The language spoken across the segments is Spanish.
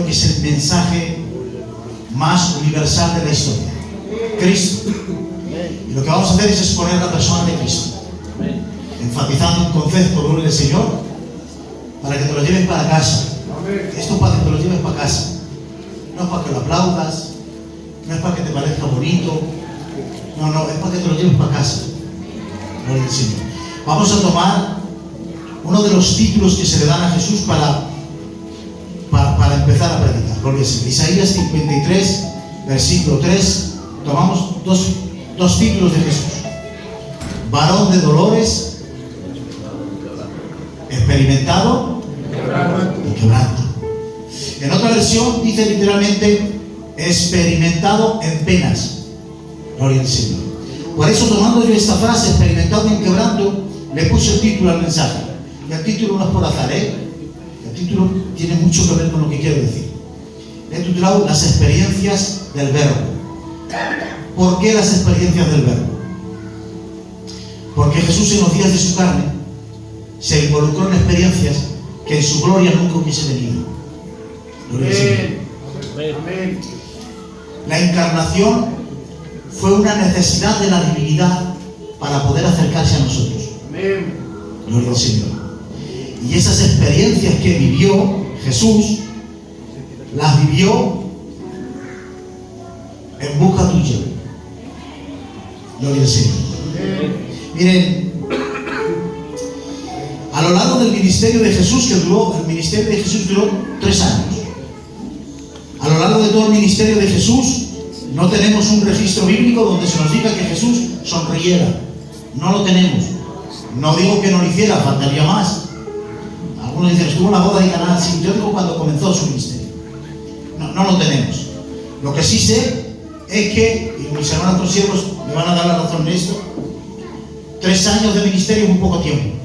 que es el mensaje más universal de la historia: Cristo. Y lo que vamos a hacer es exponer la persona de Cristo, enfatizando un concepto, gloria del Señor, para que te lo lleves para casa. Esto es para que te lo lleves para casa. No es para que lo aplaudas, no es para que te parezca bonito, no, es para que te lo lleves para casa. Gloria al Señor. Vamos a tomar uno de los títulos que se le dan a Jesús para empezar a predicar. Gloria al Señor. Isaías 53, versículo 3. Tomamos dos títulos de Jesús: varón de dolores, experimentado y quebranto. En otra versión dice literalmente experimentado en penas. Gloria al Señor. Por eso, tomando yo esta frase, experimentado en quebranto, le puse el título al mensaje. Y el título no es por azar, El título tiene mucho que ver con lo que quiero decir. Le he titulado Las experiencias del Verbo. ¿Por qué las experiencias del Verbo? Porque Jesús, en los días de su carne, se involucró en experiencias que en su gloria nunca hubiese venido. Gloria al Señor. La encarnación fue una necesidad de la divinidad para poder acercarse a nosotros. Gloria al Señor. Y esas experiencias que vivió Jesús, las vivió en busca tuya. Gloria al Señor. Miren, a lo largo del ministerio de Jesús, el ministerio de Jesús duró 3 años. A lo largo de todo el ministerio de Jesús, no tenemos un registro bíblico donde se nos diga que Jesús sonriera. No lo tenemos. No digo que no lo hiciera, faltaría más. Algunos dicen, estuvo en la boda de Caná. Sí, yo digo cuando comenzó su ministerio. No lo tenemos. Lo que sí sé es que, y mis hermanos consiervos me van a dar la razón en esto, 3 años de ministerio es muy poco tiempo.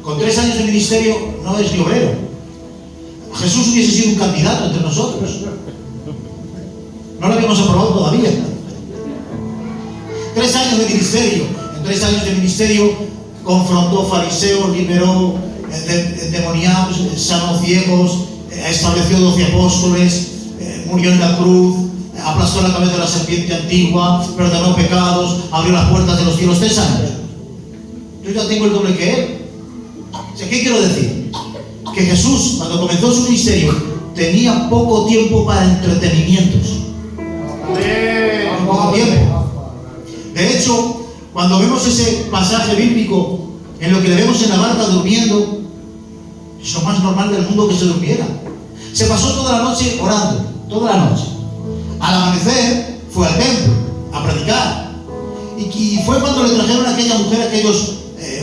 Con 3 años de ministerio no es ni obrero. Jesús hubiese sido un candidato entre nosotros. No lo habíamos aprobado todavía. 3 años de ministerio. En 3 años de ministerio confrontó fariseos, liberó endemoniados, sanó ciegos, estableció 12 apóstoles, murió en la cruz, aplastó la cabeza de la serpiente antigua, perdonó pecados, abrió las puertas de los cielos. 3 años. Yo ya tengo el doble que él. O sea, ¿qué quiero decir? Que Jesús, cuando comenzó su ministerio, tenía poco tiempo para entretenimientos. Poco tiempo. De hecho, cuando vemos ese pasaje bíblico en lo que le vemos en la barca durmiendo, es lo más normal del mundo que se durmiera. Se pasó toda la noche orando, toda la noche. Al amanecer fue al templo a predicar. Y fue cuando le trajeron a aquella mujer, aquellos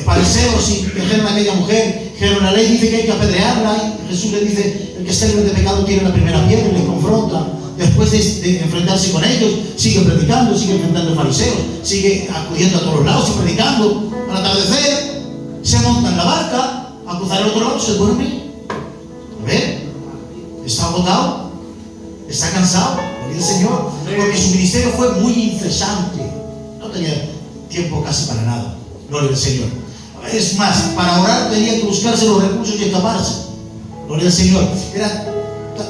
fariseos, y trajeron a aquella mujer, dijeron: la ley dice que hay que apedrearla. Y Jesús le dice: el que esté libre de pecado tiene la primera piedra, y le confronta. Después de enfrentarse con ellos, sigue predicando, sigue enfrentando a fariseos, sigue acudiendo a todos los lados y predicando. Al atardecer, se monta en la barca a cruzar el otro lado, se duerme. A ver, está agotado, está cansado, gloria al Señor, porque su ministerio fue muy incesante. No tenía tiempo casi para nada, gloria al Señor. Es más, para orar tenía que buscarse los recursos y escaparse, gloria al Señor. Era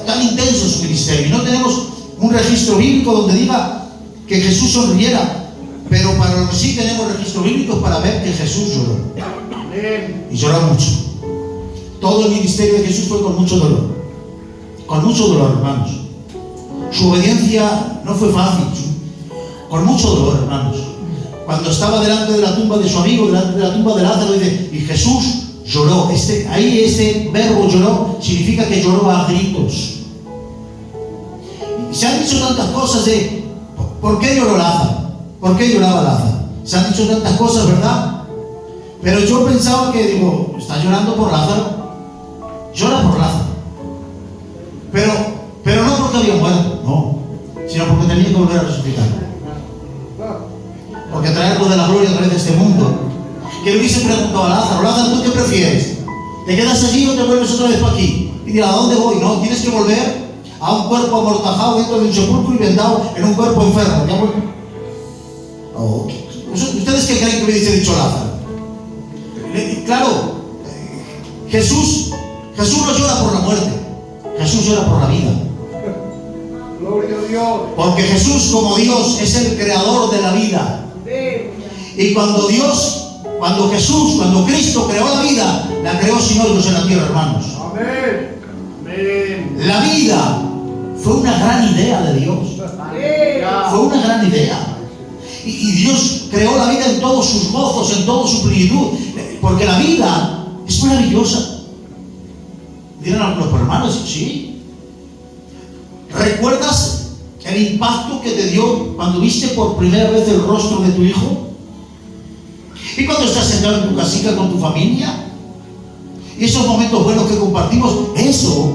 tan intenso su ministerio. Y no tenemos un registro bíblico donde diga que Jesús sonriera, pero para lo que sí tenemos registros bíblicos para ver que Jesús lloró. Y lloró mucho. Todo el ministerio de Jesús fue con mucho dolor. Con mucho dolor, hermanos. Su obediencia no fue fácil. Con mucho dolor, hermanos. Cuando estaba delante de la tumba de su amigo, delante de la tumba de Lázaro, dice: y Jesús lloró. Este verbo lloró significa que lloró a gritos. Y se han dicho tantas cosas de ¿por qué lloró Lázaro? ¿Por qué lloraba Lázaro? Se han dicho tantas cosas, ¿verdad? Pero yo pensaba que, digo, está llorando por Lázaro. Llora por Lázaro. Pero no porque había muerto, no, sino porque tenía que volver a resucitar. Porque traerlo de la gloria a través de este mundo. Que le hubiese preguntado a Lázaro: Lázaro, ¿tú qué prefieres? ¿Te quedas allí o te vuelves otra vez para aquí? Y dirá: ¿a dónde voy? No, tienes que volver a un cuerpo amortajado dentro de un sepulcro y vendado en un cuerpo enfermo. Oh, ¿ustedes qué creen que hubiese dicho Lázaro? Claro, Jesús no llora por la muerte. Jesús llora por la vida. Gloria a Dios. Porque Jesús, como Dios, es el creador de la vida. Y cuando Cristo creó la vida, la creó sin hoyos en la tierra, hermanos. Amén. Amén. La vida fue una gran idea de Dios. Fue una gran idea. Y Dios creó la vida en todos sus gozos, en toda su plenitud. Porque la vida es maravillosa. Dirán los hermanos, sí. ¿Recuerdas el impacto que te dio cuando viste por primera vez el rostro de tu hijo? Y cuando estás sentado en tu casita con tu familia, y esos momentos buenos que compartimos, eso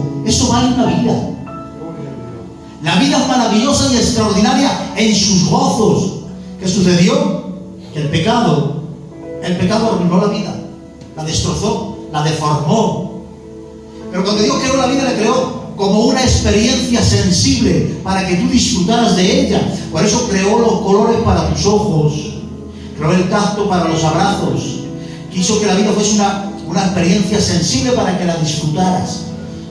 vale una vida. La vida es maravillosa y extraordinaria en sus gozos. ¿Qué sucedió? Que el pecado arruinó la vida, la destrozó, la deformó. Pero cuando Dios creó la vida, la creó como una experiencia sensible para que tú disfrutaras de ella. Por eso creó los colores para tus ojos, creó el tacto para los abrazos. Quiso que la vida fuese una experiencia sensible para que la disfrutaras.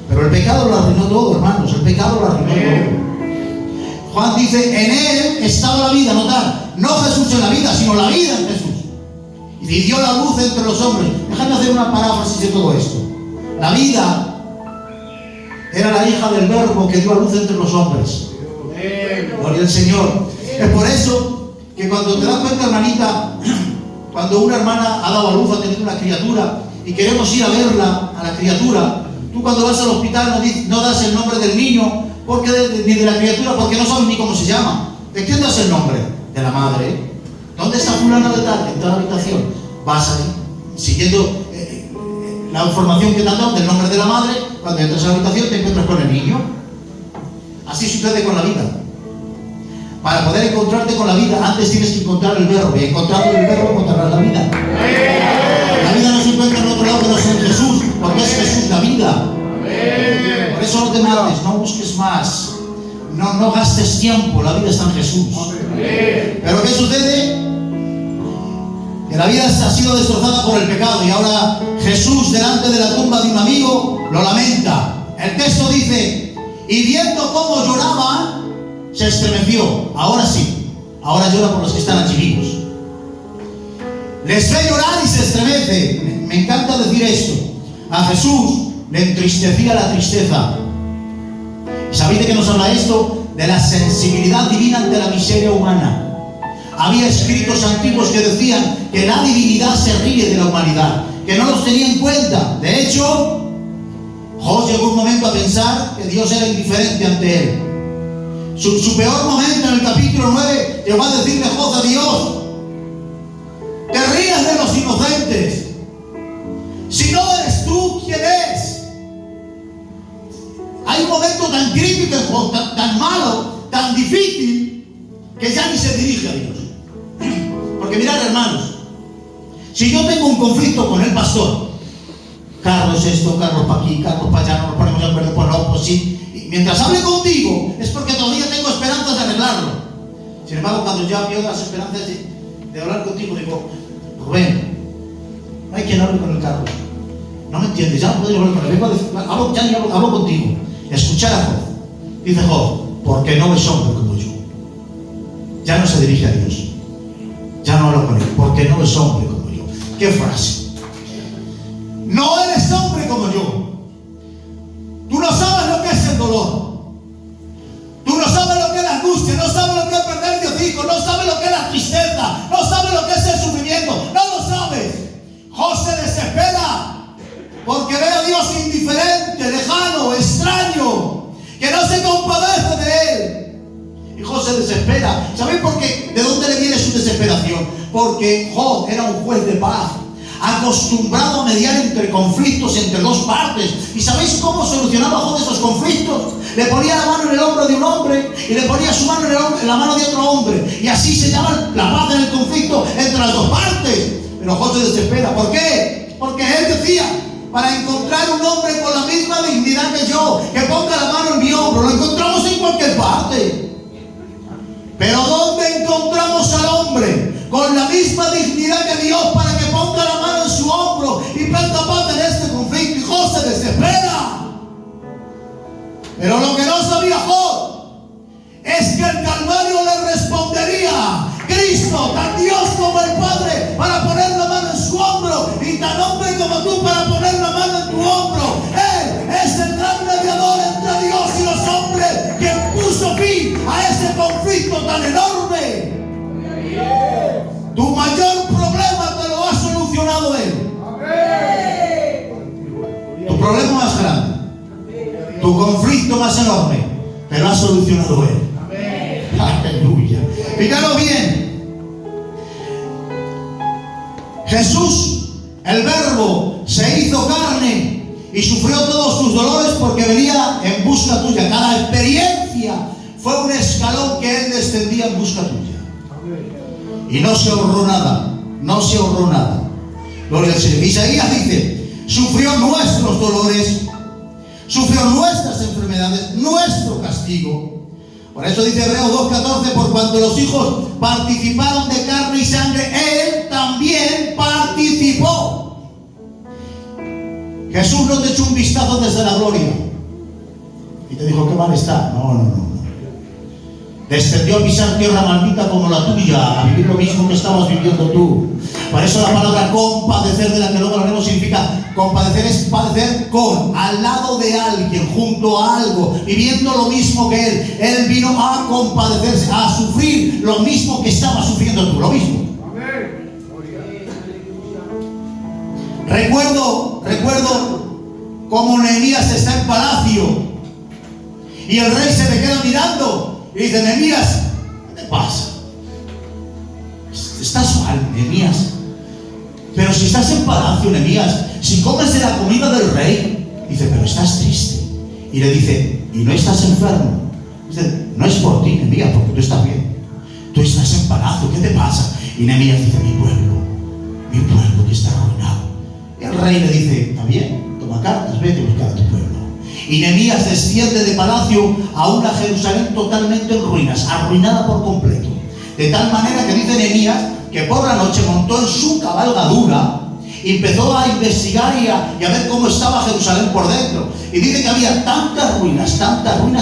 Pero el pecado lo arruinó todo, hermanos. El pecado lo arruinó todo. Juan dice, en Él estaba la vida. Notar, no Jesús en la vida, sino la vida en Jesús. Y dio la luz entre los hombres. Déjame hacer una paráfrasis de todo esto. La vida era la hija del Verbo que dio a luz entre los hombres. Gloria al Señor. Es por eso que cuando te das cuenta, hermanita, cuando una hermana ha dado a luz, ha tenido una criatura y queremos ir a verla, a la criatura, tú cuando vas al hospital no das el nombre del niño ni de la criatura, porque no sabes ni cómo se llama. ¿De quién das el nombre? De la madre. ¿Dónde está fulana de tal? En toda la habitación. Vas ahí, siguiendo la información que te han dado del nombre de la madre. Cuando entras a la habitación te encuentras con el niño. Así sucede con la vida. Para poder encontrarte con la vida, antes tienes que encontrar el Verbo. Y encontrando el Verbo encontrarás la vida. La vida no se encuentra en otro lado que no sea en Jesús, porque es Jesús la vida. Por eso no te mates, no busques más, no gastes tiempo, la vida está en Jesús. Pero ¿qué sucede? Que la vida ha sido destrozada por el pecado y ahora Jesús, delante de la tumba de un amigo, lo lamenta. El texto dice, y viendo cómo lloraba, se estremeció. Ahora sí, ahora llora por los que están allí vivos. Les ve llorar y se estremece. Me encanta decir esto. A Jesús le entristecía la tristeza. ¿Sabéis de qué nos habla esto? De la sensibilidad divina ante la miseria humana. Había escritos antiguos que decían que la divinidad se ríe de la humanidad, que no los tenía en cuenta. De hecho, Job llegó un momento a pensar que Dios era indiferente ante él. Su peor momento en el capítulo 9 llegó a decirle Job a Dios: te ríes de los inocentes. Si no eres tú, ¿quién es? Hay un momento tan crítico, tan malo, tan difícil, que ya ni se dirige a Dios. Porque mirad, hermanos, si yo tengo un conflicto con el pastor, Carlos esto, Carlos para aquí, Carlos para allá, no nos ponemos de acuerdo, pues no, pues sí. Y mientras hable contigo, es porque todavía tengo esperanzas de arreglarlo. Sin embargo, cuando ya pierdo las esperanzas de hablar contigo, digo, Rubén, no hay quien hable con el Carlos. No me entiendes, ya no puedo hablar con él. Vengo a decir, hablo contigo. Escuchar a Job. Dice Job, porque no es hombre como yo. Ya no se dirige a Dios. Ya no hablo con él, porque no es hombre como yo. ¿Qué frase? No eres hombre como yo. Tú no sabes lo que es el dolor. Tú no sabes lo que es la angustia. No sabes lo que es perder a Dios hijo. No sabes lo que es la tristeza. No sabes lo que es el sufrimiento. No lo sabes. Job se desespera porque ve a Dios indiferente, lejano, extraño, que no se compadece de él. Y Job se desespera. ¿Sabéis por qué? ¿De dónde le viene su desesperación? Porque Job era un juez de paz, acostumbrado a mediar entre conflictos entre dos partes. ¿Y sabéis cómo solucionaba Job esos conflictos? Le ponía la mano en el hombro de un hombre y le ponía su mano en la mano de otro hombre. Y así se llama la paz en el conflicto entre las dos partes. Pero Job se desespera. ¿Por qué? Porque él decía, para encontrar un hombre con la misma dignidad que yo, que ponga la mano en mi hombro, lo encontramos en cualquier parte. Pero ¿dónde encontramos al hombre con la misma dignidad que Dios para que ponga la mano en su hombro y ponga paz en este conflicto? Y Job se desespera. Pero lo que no sabía Job es que el Calvario le respondería. Cristo, tan Dios como el Padre, para poner la mano en su hombro, y tan hombre como tú para poner la mano en tu hombro. Él es el gran mediador entre Dios y los hombres, quien puso fin a ese conflicto tan enorme. Tu mayor problema te lo ha solucionado Él. Tu problema más grande, tu conflicto más enorme, te lo ha solucionado Él. Aleluya. Fíjalo bien. Jesús, el Verbo, se hizo carne y sufrió todos tus dolores porque venía en busca tuya. Cada experiencia fue un escalón que Él descendía en busca tuya. Y no se ahorró nada. No se ahorró nada. Gloria al Señor. Isaías dice: sufrió nuestros dolores, sufrió nuestras enfermedades, nuestro castigo. Por eso dice Hebreos 2:14: por cuanto los hijos participaron de carne y sangre, Él también participó. Jesús no te echó un vistazo desde la gloria y te dijo: qué mal está. No. Descendió a pisar tierra maldita como la tuya, a vivir lo mismo que estabas viviendo tú. Por eso la palabra compadecer, de la que luego hablaremos, significa compadecer, es padecer con, al lado de alguien, junto a algo, viviendo lo mismo que Él. Él vino a compadecerse, a sufrir lo mismo que estaba sufriendo tú, lo mismo. Recuerdo cómo Nehemías está en palacio y el rey se le queda mirando y dice: Nehemías, ¿qué te pasa? Estás mal, Nehemías. Pero si estás en palacio, Nehemías, si comes de la comida del rey. Dice: pero estás triste. Y le dice: ¿y no estás enfermo? Dice: no es por ti, Nehemías, porque tú estás bien. Tú estás en palacio, ¿qué te pasa? Y Nehemías dice: mi pueblo que está arruinado. Y el rey le dice: está bien, toma cartas, vete a buscar a tu pueblo. Y Nehemías desciende de palacio a una Jerusalén totalmente en ruinas, arruinada por completo. De tal manera que dice Nehemías que por la noche montó en su cabalgadura y empezó a investigar y a ver cómo estaba Jerusalén por dentro. Y dice que había tantas ruinas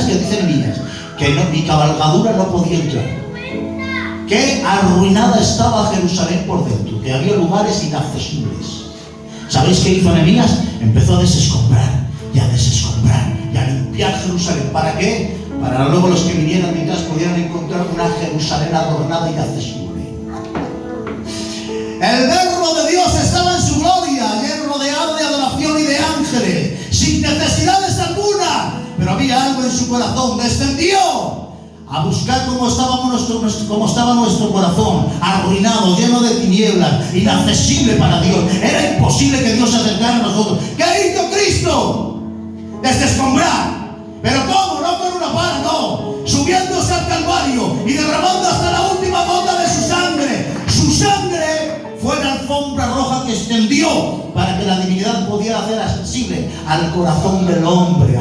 que dice Nehemías que mi cabalgadura no podía entrar. Que arruinada estaba Jerusalén por dentro, que había lugares inaccesibles. ¿Sabéis qué hizo Nehemías? Empezó a desescombrar y a desescombrar y a limpiar Jerusalén. ¿Para qué? Para luego los que vinieran detrás pudieran encontrar una Jerusalén adornada y accesible. El Verbo de Dios estaba en su gloria, rodeado de adoración y de ángeles, sin necesidades alguna, pero había algo en su corazón. Descendió a buscar cómo estaba nuestro corazón, arruinado, lleno de tinieblas, inaccesible para Dios. Era imposible que Dios se acercara a nosotros. ¿Qué hizo Cristo? Desescombrar. ¿Pero cómo? No con una pala, no. Subiéndose al Calvario y derramando hasta la última gota de su sangre. Su sangre fue la alfombra roja que extendió para que la divinidad pudiera hacer accesible al corazón del hombre.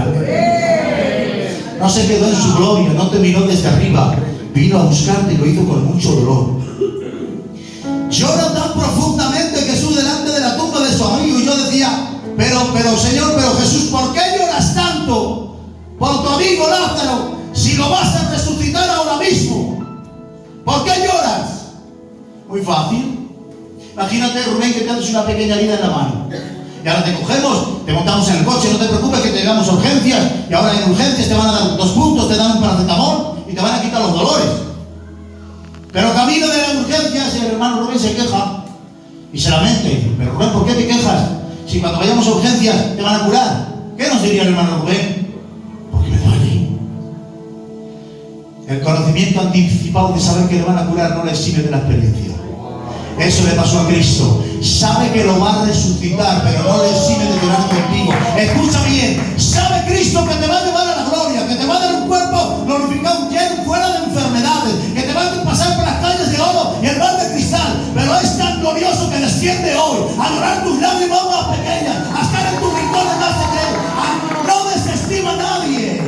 No se quedó en su gloria, no te miró desde arriba, vino a buscarte y lo hizo con mucho dolor. Llora tan profundamente Jesús delante de la tumba de su amigo, y yo decía: pero Señor, pero Jesús, ¿por qué lloras tanto por tu amigo Lázaro si lo vas a resucitar ahora mismo? ¿Por qué lloras? Muy fácil. Imagínate, Rubén, que te haces una pequeña herida en la mano. Y ahora te cogemos, te montamos en el coche, no te preocupes que te llegamos a urgencias, y ahora en urgencias te van a dar 2 puntos, te dan un paracetamol y te van a quitar los dolores. Pero camino de las urgencias, el hermano Rubén se queja y se lamenta y dice: pero Rubén, ¿por qué te quejas? Si cuando vayamos a urgencias te van a curar. ¿Qué nos diría el hermano Rubén? Porque me duele. El conocimiento anticipado de saber que le van a curar no le exime de la experiencia. Eso le pasó a Cristo. Sabe que lo va a resucitar, pero no le exime de llorar contigo. Escucha bien. Sabe Cristo que te va a llevar a la gloria, que te va a dar un cuerpo glorificado, lleno, fuera de enfermedades, que te va a pasar por las calles de oro y el mar de cristal. Pero es tan glorioso que desciende hoy a llorar tus lágrimas más pequeñas, a estar en tus rincones más secretos. No desestima a nadie.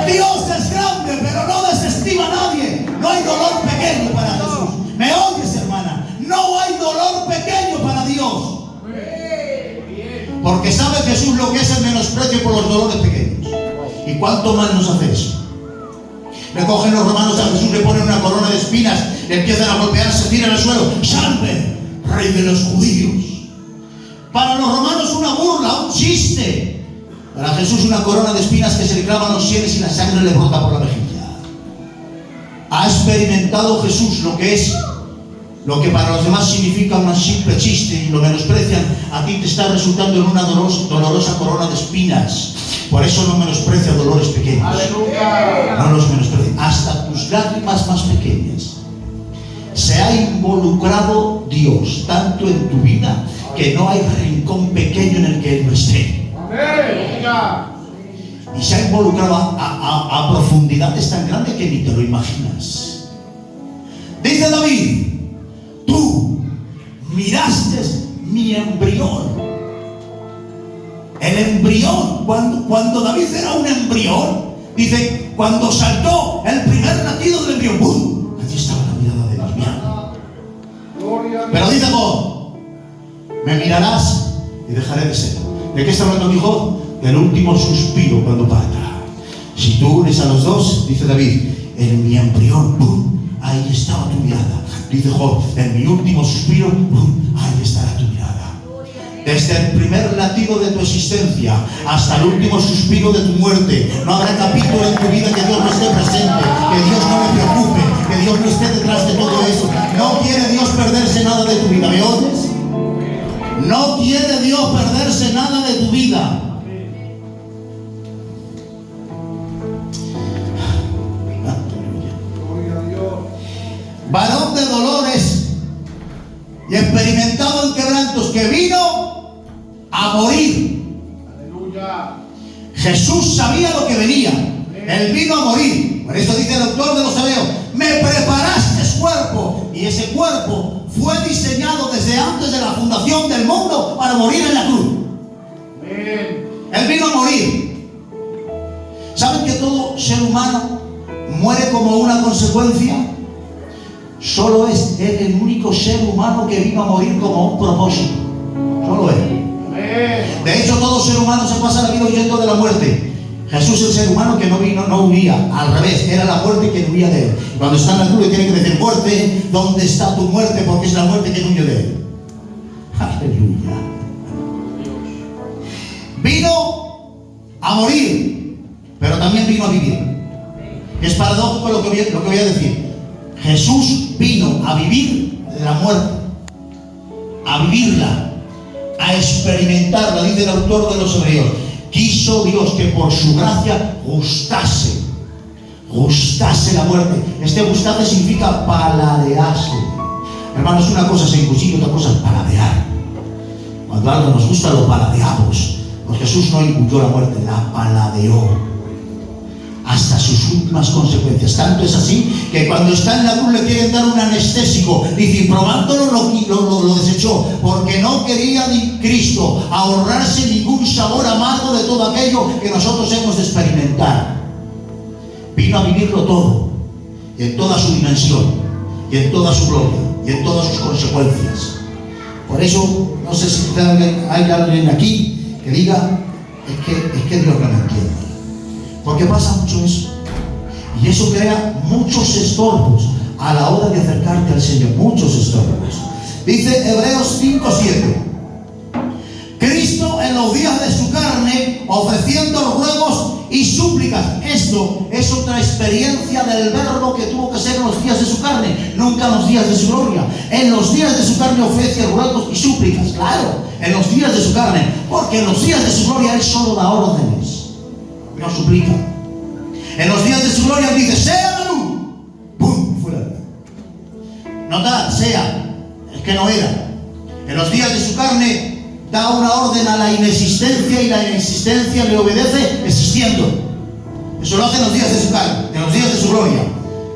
Dios es grande, pero no desestima a nadie. No hay dolor pequeño para Jesús. ¿Me oyes, hermana? No hay dolor pequeño para Dios. Porque sabe Jesús lo que es el menosprecio por los dolores pequeños. ¿Y cuánto mal nos hace eso? Le cogen los romanos a Jesús, le ponen una corona de espinas, le empiezan a golpear, se tiran al suelo. ¡Salve, rey de los judíos! Para los romanos una burla, un chiste. Para Jesús una corona de espinas que se le clavan los sienes y la sangre le brota por la mejilla. Ha experimentado Jesús lo que para los demás significa un simple chiste y lo menosprecian. A ti te está resultando en una dolorosa corona de espinas. Por eso no menosprecia dolores pequeños. Aleluya. No los menosprecia. Hasta tus lágrimas más pequeñas. Se ha involucrado Dios tanto en tu vida que no hay rincón pequeño en el que Él no esté. Aleluya. Y se ha involucrado a profundidades tan grandes que ni te lo imaginas. Dice David: tú miraste mi embrión. El embrión, cuando David era un embrión, dice, cuando saltó el primer latido del embrión, ¡bum! Allí estaba la mirada de Dios mío. Pero dice Job: me mirarás y dejaré de ser. ¿De qué está hablando mi Job? Del último suspiro cuando parta. Si tú unes a los dos, dice David, en mi embrión, ¡bum! Ahí estaba tu mirada. Dice Job, en mi último suspiro, ¡bum! Ahí estará tu mirada. Desde el primer latido de tu existencia hasta el último suspiro de tu muerte, no habrá capítulo en tu vida que Dios no esté presente, que Dios no le preocupe, que Dios no esté detrás de todo eso. No quiere Dios perderse nada de tu vida, ¿me oyes? No quiere Dios perderse nada de tu vida. Varón de dolores y experimentado en quebrantos, que vino a morir. Aleluya. Jesús sabía lo que venía. Él vino a morir. Por eso dice el autor de los Hebreos: me preparaste cuerpo. Y ese cuerpo fue diseñado desde antes de la fundación del mundo para morir en la cruz. Amén. Él vino a morir. ¿Saben que todo ser humano muere como una consecuencia? Solo es él el único ser humano que vino a morir como un propósito. Solo él. De hecho, todo ser humano se pasa la vida huyendo de la muerte. Jesús es el ser humano que no huía. Al revés, era la muerte que huía de él. Cuando está en la cruz le tiene que decir: muerte, ¿dónde está tu muerte? Porque es la muerte que huye de él. Aleluya. Vino a morir, pero también vino a vivir. Es paradójico lo que voy a decir. Jesús vino a vivir la muerte, a vivirla, a experimentarla. Dice el autor de los Hebreos: quiso Dios que por su gracia gustase la muerte. Este gustase significa paladearse. Hermanos, una cosa es inclusive, otra cosa es paladear. Cuando algo nos gusta, lo paladeamos. Pues Jesús no incluyó la muerte, la paladeó hasta sus últimas consecuencias. Tanto es así que cuando está en la cruz le quieren dar un anestésico. Dice, y probándolo lo desechó, porque no quería ni Cristo ahorrarse ningún sabor amargo de todo aquello que nosotros hemos de experimentar. Vino a vivirlo todo, y en toda su dimensión, y en toda su gloria, y en todas sus consecuencias. Por eso, no sé si hay alguien aquí que diga, es que Dios no me entiende. Porque pasa mucho eso. Y eso crea muchos estorbos a la hora de acercarte al Señor. Muchos estorbos. Dice Hebreos 5:7. Cristo en los días de su carne, ofreciendo ruegos y súplicas. Esto es otra experiencia del verbo que tuvo que ser en los días de su carne, nunca en los días de su gloria. En los días de su carne ofrece ruegos y súplicas. Claro, en los días de su carne. Porque en los días de su gloria Él solo da órdenes, no suplica. En los días de su gloria dice, sea la luz, ¡pum! Fuera. Notad, sea, es que no era. En los días de su carne da una orden a la inexistencia y la inexistencia le obedece existiendo. Eso lo hace en los días de su carne, en los días de su gloria.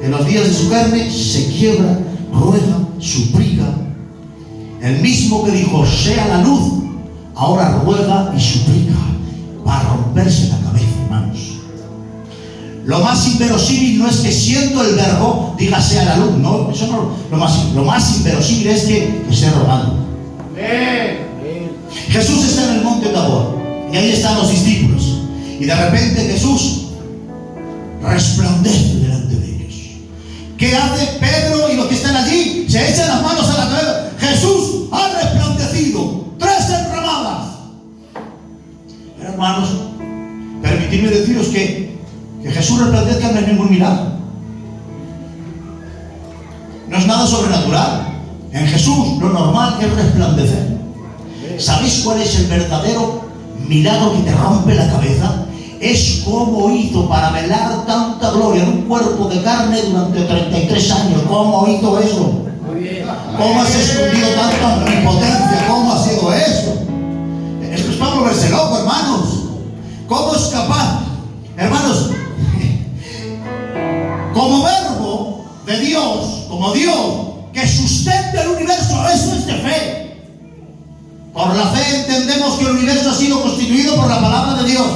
En los días de su carne se quiebra, ruega, suplica. El mismo que dijo, sea la luz, ahora ruega y suplica para romperse la cabeza, hermanos. Lo más inverosímil no es que siendo el verbo diga sea la luz, no, eso no. Lo más inverosímil es que esté rogando. Jesús está en el monte Tabor y ahí están los discípulos y de repente Jesús resplandece delante de ellos. ¿Qué hace Pedro y los que están allí? Se echan las manos a la cabeza. Jesús ha resplandecido. 3 enramadas. Pero hermanos, permitidme deciros que Jesús resplandezca no es ningún milagro. No es nada sobrenatural. En Jesús lo normal es resplandecer. ¿Sabéis cuál es el verdadero milagro que te rompe la cabeza? Es cómo hizo para velar tanta gloria en un cuerpo de carne durante 33 años. ¿Cómo hizo eso? ¿Cómo has escondido tanta omnipotencia? ¿Cómo ha sido eso? Esto es para volverse loco, hermanos. ¿Cómo es capaz? Hermanos, como verbo de Dios, como Dios que sustenta el universo, eso es de fe. Por la fe entendemos que el universo ha sido constituido por la palabra de Dios.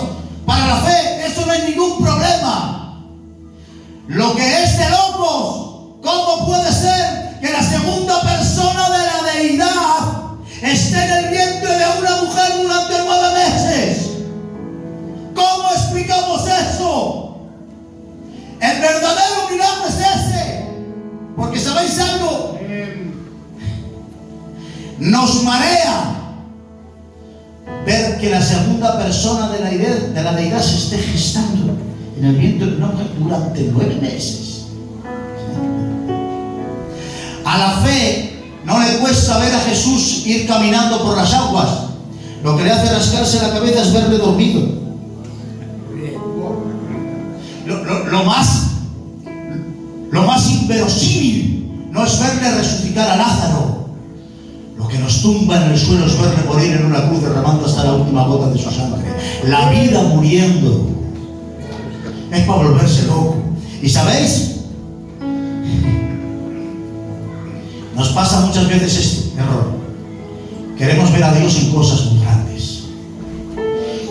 Para la fe, eso no es ningún problema. Lo que es de locos, ¿cómo puede ser que la segunda persona de la deidad esté en el vientre de una mujer durante 9 meses? ¿Cómo explicamos eso? El verdadero milagro es ese. Porque ¿sabéis algo? Nos marea ver que la segunda persona de la deidad se esté gestando en el vientre de una mujer durante 9 meses. A la fe no le cuesta ver a Jesús ir caminando por las aguas. Lo que le hace rascarse la cabeza es verle dormido. Lo más inverosímil no es verle resucitar a Lázaro. Lo que nos tumba en el suelo es verle morir en una cruz derramando hasta la última gota de su sangre. La vida muriendo es para volverse loco. ¿Y sabéis? Nos pasa muchas veces este error. Queremos ver a Dios en cosas muy grandes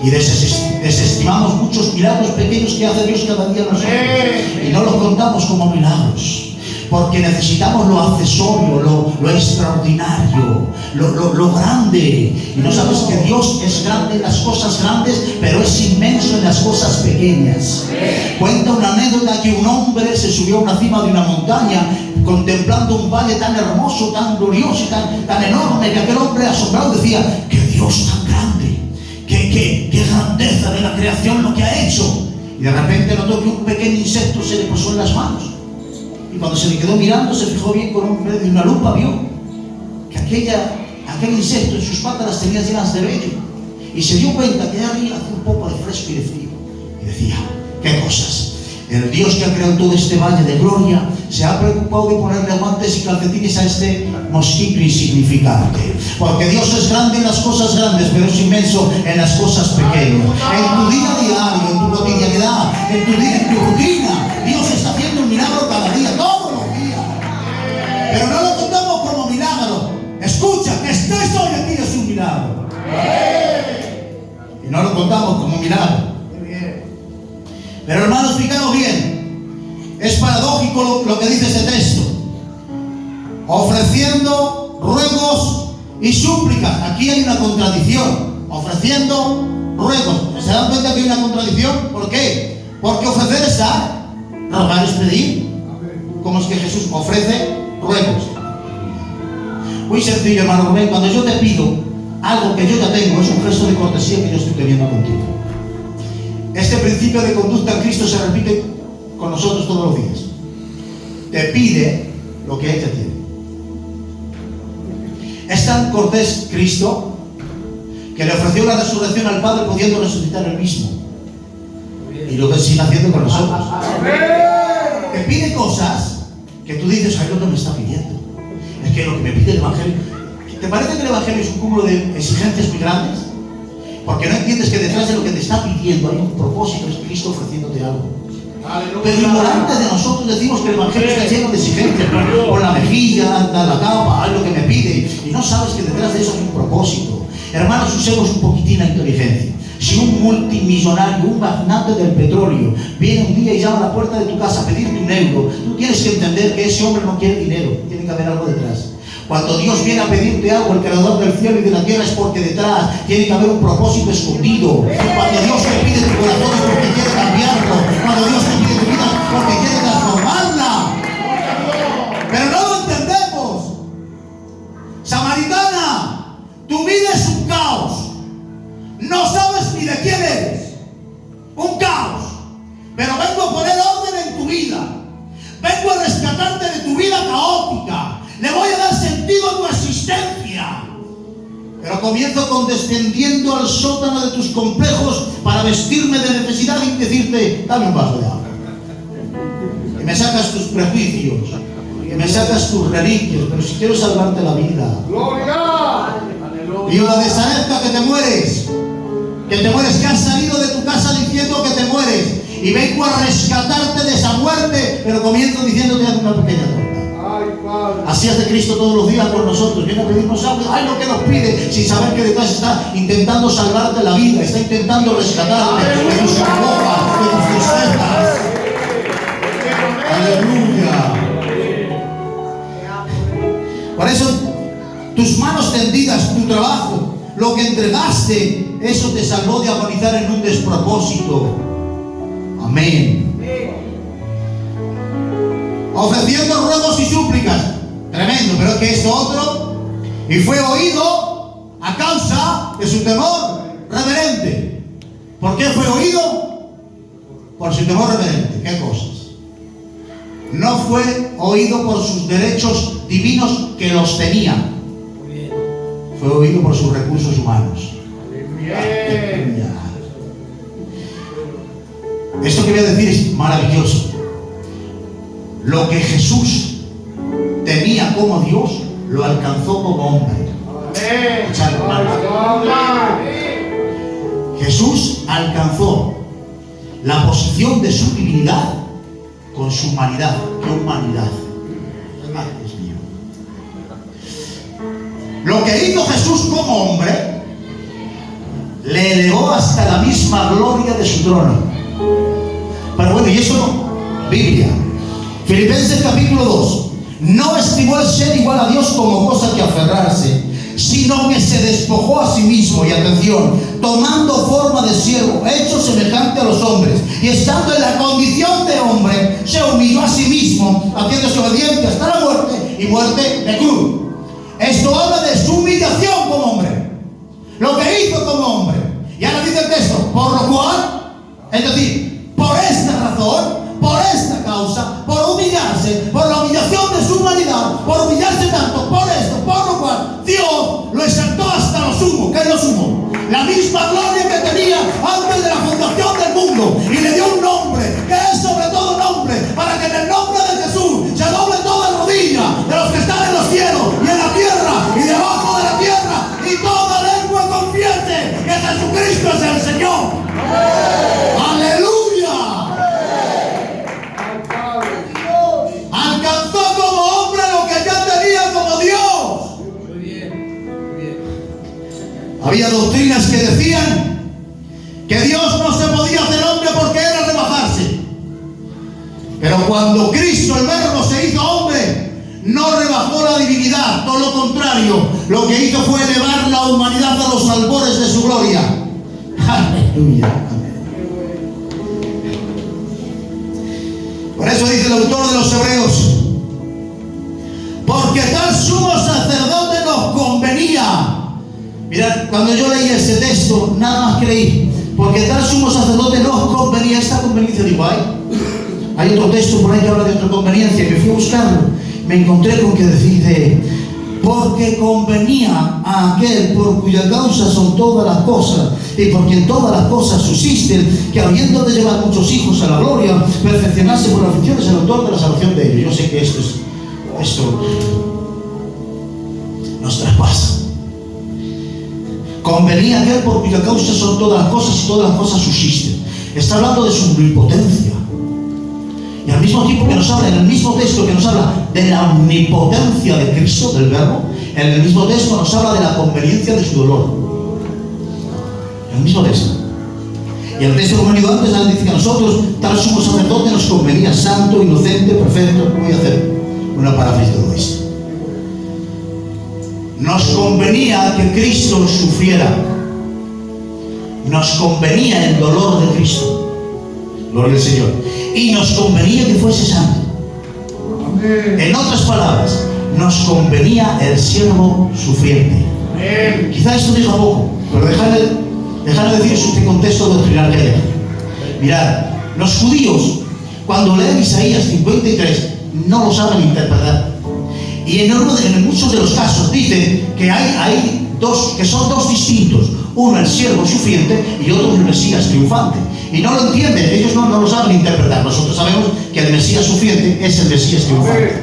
y desestimamos muchos milagros pequeños que hace Dios cada día a nosotros y no los contamos como milagros. Porque necesitamos lo accesorio, lo extraordinario, lo grande. Y no sabes que Dios es grande en las cosas grandes, pero es inmenso en las cosas pequeñas. Cuenta una anécdota que un hombre se subió a una cima de una montaña contemplando un valle tan hermoso, tan glorioso y tan enorme, que aquel hombre asombrado decía: ¡qué Dios tan grande! ¡Qué grandeza de la creación lo que ha hecho! Y de repente notó que un pequeño insecto se le posó en las manos. Y cuando se le quedó mirando, se fijó bien con una lupa, vio que aquel insecto en sus patas las tenía llenas de vello. Y se dio cuenta que allá arriba hacía un poco de fresco y de frío. Y decía: ¡qué cosas! El Dios que ha creado todo este valle de gloria se ha preocupado de ponerle guantes y calcetines a este mosquito insignificante. Porque Dios es grande en las cosas grandes, pero es inmenso en las cosas pequeñas. En tu día a diario, en tu cotidianidad, en tu rutina, Dios está haciendo un milagro cada día, todos los días. Pero no lo contamos como milagro. Escucha, que estés hoy aquí es un milagro. Y no lo contamos como milagro. Pero hermanos, fijaos bien, es paradójico lo que dice este texto. Ofreciendo ruegos y súplicas. Aquí hay una contradicción. Ofreciendo ruegos. ¿Se dan cuenta que hay una contradicción? ¿Por qué? Porque ofrecer es dar, rogar es pedir. ¿Cómo es que Jesús ofrece ruegos? Muy sencillo, hermano Rubén. Cuando yo te pido algo que yo ya tengo, es un gesto de cortesía que yo estoy teniendo contigo. Este principio de conducta en Cristo se repite con nosotros todos los días. Te pide lo que Él te tiene. Es tan cortés Cristo que le ofreció la resurrección al Padre pudiendo resucitar Él mismo. Y lo que sigue haciendo con nosotros. Te pide cosas que tú dices: ay, lo que me está pidiendo. Es que lo que me pide el Evangelio. ¿Te parece que el Evangelio es un cúmulo de exigencias muy grandes? Porque no entiendes que detrás de lo que te está pidiendo hay un propósito, es Cristo ofreciéndote algo. Pero ignorantes de nosotros decimos que el Evangelio está lleno de exigencias, por la mejilla, da la capa, haz lo que me pide, y no sabes que detrás de eso hay un propósito. Hermanos, usemos un poquitín la inteligencia. Si un multimillonario, un magnate del petróleo, viene un día y llama a la puerta de tu casa a pedirte €1, tú tienes que entender que ese hombre no quiere dinero, tiene que haber algo detrás. Cuando Dios viene a pedirte algo, el creador del cielo y de la tierra, es porque detrás tiene que haber un propósito escondido. Cuando Dios te pide tu corazón, resistencia. Pero comienzo condescendiendo al sótano de tus complejos para vestirme de necesidad y decirte, dame un vaso de agua. Y me sacas tus prejuicios, y me sacas tus reliquias, pero si quiero salvarte la vida. Gloria. Y una desarezca que te mueres, que has salido de tu casa diciendo que te mueres. Y vengo a rescatarte de esa muerte, pero comienzo diciéndote una pequeña torta. Ay, Padre. Así hace Cristo todos los días por nosotros. Viene a pedirnos algo, ay, lo que nos pide, sin saber que detrás está intentando salvarte la vida, está intentando rescatarte de tus congojas, de tus tristezas. Aleluya. Por eso, tus manos tendidas, tu trabajo, lo que entregaste, eso te salvó de agonizar en un despropósito. Amén. Ofreciendo ruegos y súplicas. Tremendo, pero es que esto otro. Y fue oído a causa de su temor reverente. ¿Por qué fue oído? Por su temor reverente. ¿Qué cosas? No fue oído por sus derechos divinos que los tenía. Fue oído por sus recursos humanos. Bien. Esto que voy a decir es maravilloso. Lo que Jesús tenía como Dios, lo alcanzó como hombre. Jesús alcanzó la posición de su divinidad con su humanidad. ¿Qué humanidad? Ay, Dios mío. Lo que hizo Jesús como hombre, le elevó hasta la misma gloria de su trono. Pero bueno, y eso no. Biblia. Filipenses capítulo 2. No estimó el ser igual a Dios como cosa que aferrarse, sino que se despojó a sí mismo, y atención, tomando forma de siervo, hecho semejante a los hombres, y estando en la condición de hombre, se humilló a sí mismo, haciéndose obediente hasta la muerte, y muerte de cruz. Esto habla de su humillación como hombre, lo que hizo como hombre. Y ahora dice el texto, por lo cual, es decir, por esta razón, por esta causa, por humillarse, por la humillación de su humanidad, por humillarse tanto, por esto, por lo cual Dios lo exaltó hasta lo sumo. ¿Qué es lo sumo? La misma gloria que tenía antes de la fundación del mundo, y le dio un nombre que es sobre todo nombre, para que en el nombre de Jesús se doble toda rodilla de los que están en los cielos y en la tierra y debajo de la tierra, y toda lengua confiese que Jesucristo es el Señor. ¡Aleluya! Alcanzó como hombre lo que ya tenía como Dios. Muy bien, muy bien. Había doctrinas que decían que Dios no se podía hacer hombre porque era rebajarse. Pero cuando Cristo, el Verbo, se hizo hombre, no rebajó la divinidad, todo lo contrario. Lo que hizo fue elevar la humanidad a los albores de su gloria. Aleluya. Por eso dice el autor de los Hebreos, porque tal sumo sacerdote nos convenía. Mirad, cuando yo leí ese texto, nada más creí, porque tal sumo sacerdote nos convenía. Esta conveniencia, digo, hay otro texto por ahí que habla de otra conveniencia, que fui a buscarlo, me encontré con que dice, porque convenía a aquel por cuya causa son todas las cosas, y por quien todas las cosas subsisten, que habiendo de llevar muchos hijos a la gloria, perfeccionarse por las aflicciones, el autor de la salvación de ellos. Yo sé que esto nos traspasa. Convenía a aquel por cuya causa son todas las cosas, y todas las cosas subsisten. Está hablando de su omnipotencia. Y al mismo tiempo que nos habla, en el mismo texto que nos habla de la omnipotencia de Cristo, del Verbo, en el mismo texto nos habla de la conveniencia de su dolor. En el mismo texto. Y el texto que hemos leído antes dice que a nosotros, tal sumo sacerdote, nos convenía santo, inocente, perfecto. Voy a hacer una paráfrasis de todo esto. Nos convenía que Cristo sufriera. Nos convenía el dolor de Cristo. Gloria al Señor. Y nos convenía que fuese santo. Amén. En otras palabras, nos convenía el siervo sufriente. Amén. Quizá esto diga poco, pero dejadme deciros este contexto doctrinal que hay aquí. Mirad, los judíos, cuando leen Isaías 53, no lo saben interpretar. Y en muchos de los casos dicen que hay dos, que son dos distintos. Uno el siervo sufriente y otro el Mesías triunfante. Y no lo entienden, ellos no lo saben interpretar. Nosotros sabemos que el Mesías sufriente es el Mesías triunfante.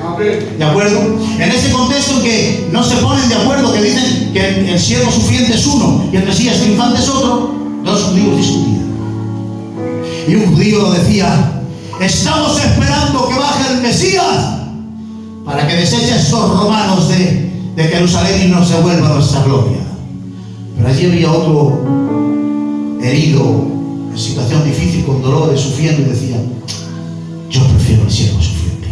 ¿De acuerdo? En ese contexto en que no se ponen de acuerdo, que dicen que el siervo sufriente es uno y el Mesías triunfante es otro, dos judíos discutían. Y un judío decía: estamos esperando que baje el Mesías para que deseche a estos romanos de Jerusalén y nos devuelva nuestra gloria. Pero allí había otro herido, en situación difícil, con dolores, sufriendo, y decía: yo prefiero el siervo sufriente.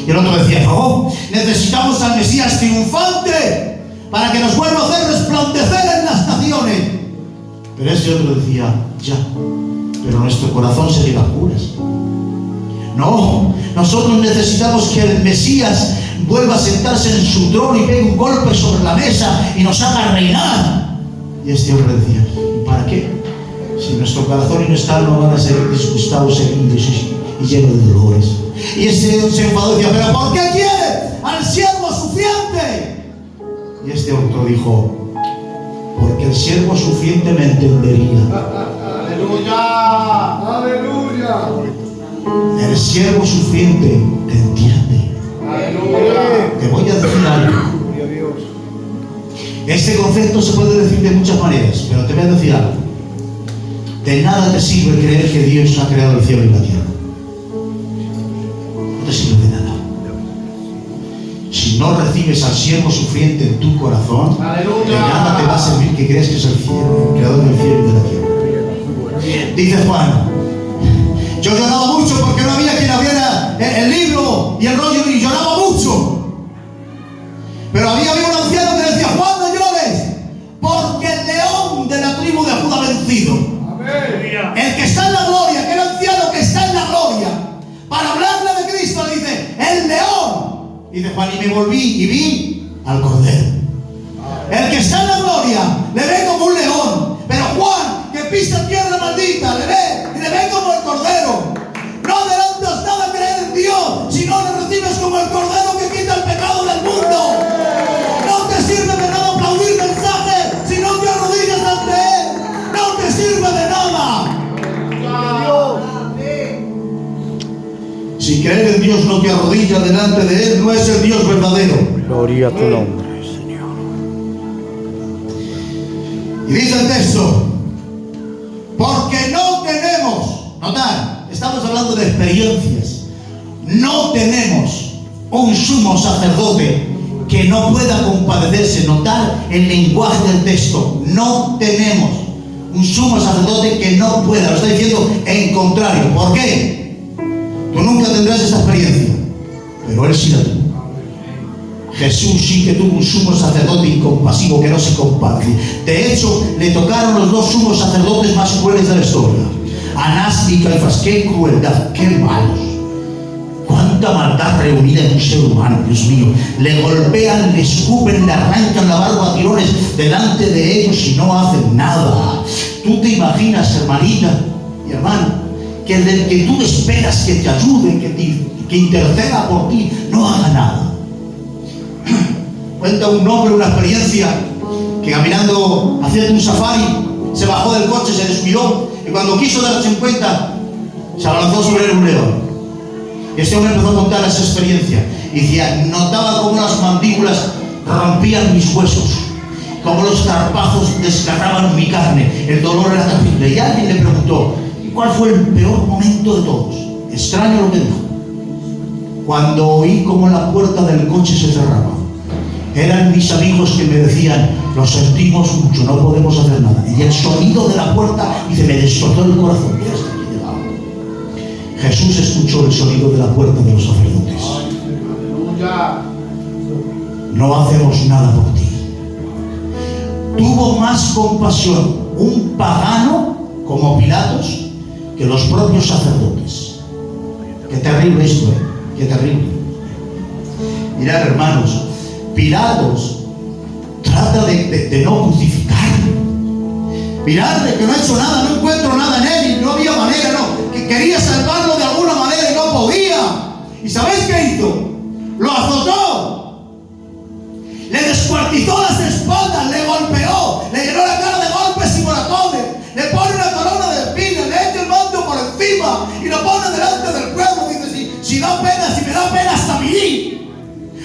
Y el otro decía: no, necesitamos al Mesías triunfante para que nos vuelva a hacer resplandecer en las naciones. Pero ese otro decía: ya, pero nuestro corazón se llega a curas. No, nosotros necesitamos que el Mesías vuelva a sentarse en su trono y pegue un golpe sobre la mesa y nos haga reinar. Y este hombre decía: ¿y para qué? Si nuestro corazón y nuestra alma van a ser disgustados, heridos y llenos de dolores. Y este se enfadó y decía: ¿pero por qué quiere al siervo sufriente? Y este otro dijo: porque el siervo sufriente me entendería. Aleluya, aleluya. El siervo sufriente te entiende. Aleluya. Te voy a decir algo. Este concepto se puede decir de muchas maneras, pero te voy a decir algo. De nada te sirve creer que Dios ha creado el cielo y la tierra. No te sirve de nada. Si no recibes al siervo sufriente en tu corazón, ¡aleluya!, de nada te va a servir que creas que es el creador del cielo y de la tierra. Dice Juan: yo lloraba mucho porque no había quien abriera el libro y el rollo, y lloraba mucho. Pero había un anciano que decía: Juan, no llores, porque el león de la tribu de Judá ha vencido. El que está en la gloria, aquel anciano que está en la gloria, para hablarle de Cristo, le dice: el león. Dice Juan: y me volví y vi al cordero. El que está en la gloria le ve como un león, pero Juan, que pisa tierra maldita, le ve como el cordero. No adelantas nada a creer en Dios si no le recibes como el cordero que quita el pecado del mundo. No te sirve de nada aplaudir mensajes si no te arrodillas ante Él. No te sirve de nada. Si creer en Dios no te arrodilla delante de Él, no es el Dios verdadero. Gloria a tu nombre, Señor. Y dice el texto: porque no tenemos, notad, estamos hablando de experiencias, no tenemos un sumo sacerdote que no pueda compadecerse. Notad el lenguaje del texto: no tenemos un sumo sacerdote que no pueda. Lo está diciendo en contrario. ¿Por qué? Tú nunca tendrás esa experiencia, pero Él sí la tuvo. Jesús sí que tuvo un sumo sacerdote incompasivo que no se compadece. De hecho, le tocaron los dos sumos sacerdotes más crueles de la historia: Anás y Caifás. ¡Qué crueldad! ¡Qué malos! ¡Cuánta maldad reunida en un ser humano! Dios mío, le golpean, le escupen, le arrancan la barba a tirones delante de ellos y no hacen nada. Tú te imaginas, hermanita y hermano, que del que tú esperas que te ayude, que interceda por ti, no haga nada. Cuenta un hombre una experiencia que caminando, haciendo un safari, se bajó del coche, se descuidó, y cuando quiso darse en cuenta, se abalanzó sobre él un león. Y este hombre empezó a contar esa experiencia y decía: notaba como las mandíbulas rompían mis huesos, como los zarpazos desgarraban mi carne, el dolor era terrible. Y alguien le preguntó: ¿cuál fue el peor momento de todos? Extraño lo que dijo: cuando oí como la puerta del coche se cerraba. Eran mis amigos que me decían: lo sentimos mucho, no podemos hacer nada. Y el sonido de la puerta, dice, me destrozó el corazón. Mira, hasta aquí llegaba. Jesús escuchó el sonido de la puerta de los sacerdotes. No hacemos nada por ti. Tuvo más compasión un pagano como Pilatos que los propios sacerdotes. Qué terrible esto, qué terrible. Mirad, hermanos, Pilatos trata de no crucificarlo. Mirad, de que no ha hecho nada, no encuentro nada en él, y no había manera, no. Que quería salvarlo de alguna manera y no podía. ¿Y sabéis qué hizo? lo azotó, le descuartizó las espaldas, le golpeó, le llenó la cara de golpes y moratones, le pone una corona de espinas, le echa el manto por encima y lo pone delante del pueblo. Dice, si da pena, si me da pena hasta mí,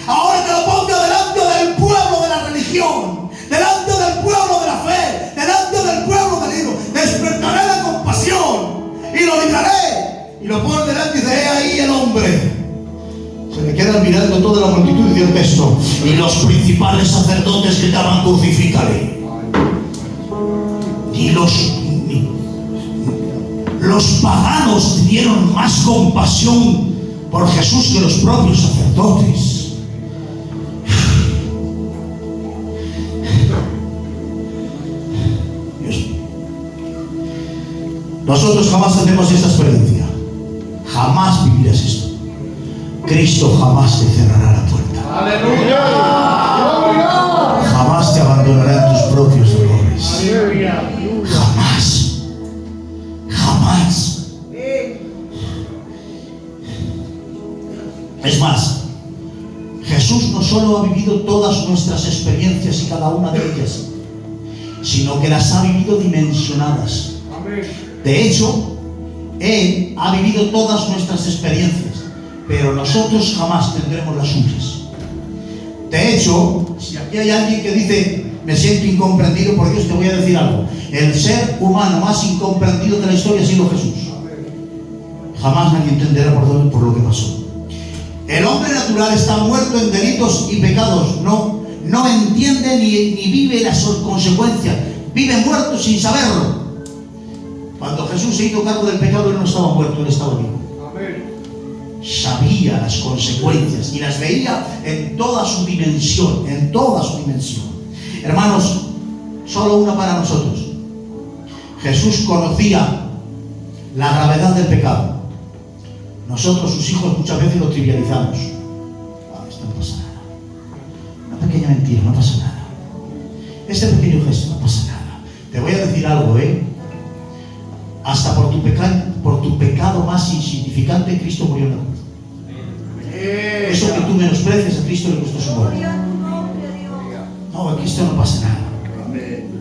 ahora que lo ponga delante del pueblo de la religión, delante del pueblo de la fe, delante del pueblo del Hijo, despertaré la compasión y lo libraré. Y lo pone delante y dice, he ahí el hombre. Se le queda mirando toda la multitud y dice el texto, y los principales sacerdotes gritaban, crucifícale. Y los paganos tuvieron más compasión por Jesús que los propios sacerdotes. Nosotros jamás tendremos esta experiencia. Jamás vivirás esto. Cristo jamás te cerrará la puerta. Aleluya. Jamás te abandonará en tus propios dolores. Jamás. Jamás. Es más, Jesús no solo ha vivido todas nuestras experiencias y cada una de ellas, sino que las ha vivido dimensionadas. De hecho, Él ha vivido todas nuestras experiencias, pero nosotros jamás tendremos las suyas. De hecho, si aquí hay alguien que dice, me siento incomprendido por Dios, te voy a decir algo. El ser humano más incomprendido de la historia ha sido Jesús. Jamás nadie entenderá por lo que pasó. El hombre natural está muerto en delitos y pecados. No entiende ni vive las consecuencias. Vive muerto sin saberlo. Cuando Jesús se hizo cargo del pecado, Él no estaba muerto, Él estaba vivo. Sabía las consecuencias y las veía en toda su dimensión, Hermanos, solo una para nosotros. Jesús conocía la gravedad del pecado. Nosotros, sus hijos, muchas veces lo trivializamos. Esto no pasa nada. Una pequeña mentira, no pasa nada. Este pequeño gesto, no pasa nada. Te voy a decir algo, hasta por tu pecado más insignificante, Cristo murió en la cruz. Eso que tú menosprecias, a Cristo le costó su muerte. No, a Cristo no pasa nada.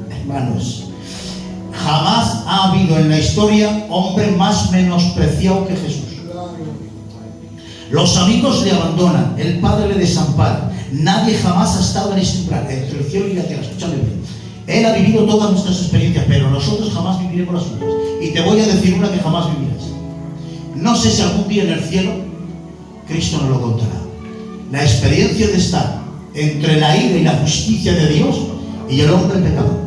Hermanos, jamás ha habido en la historia hombre más menospreciado que Jesús. Los amigos le abandonan, el Padre le desampara. Nadie jamás ha estado en este umbral, entre el cielo y la tierra. Escúchame bien. Él ha vivido todas nuestras experiencias, pero nosotros jamás viviremos las suyas. Y te voy a decir una que jamás vivirás. No sé si algún día en el cielo Cristo nos lo contará. La experiencia de estar entre la ira y la justicia de Dios y el hombre pecador.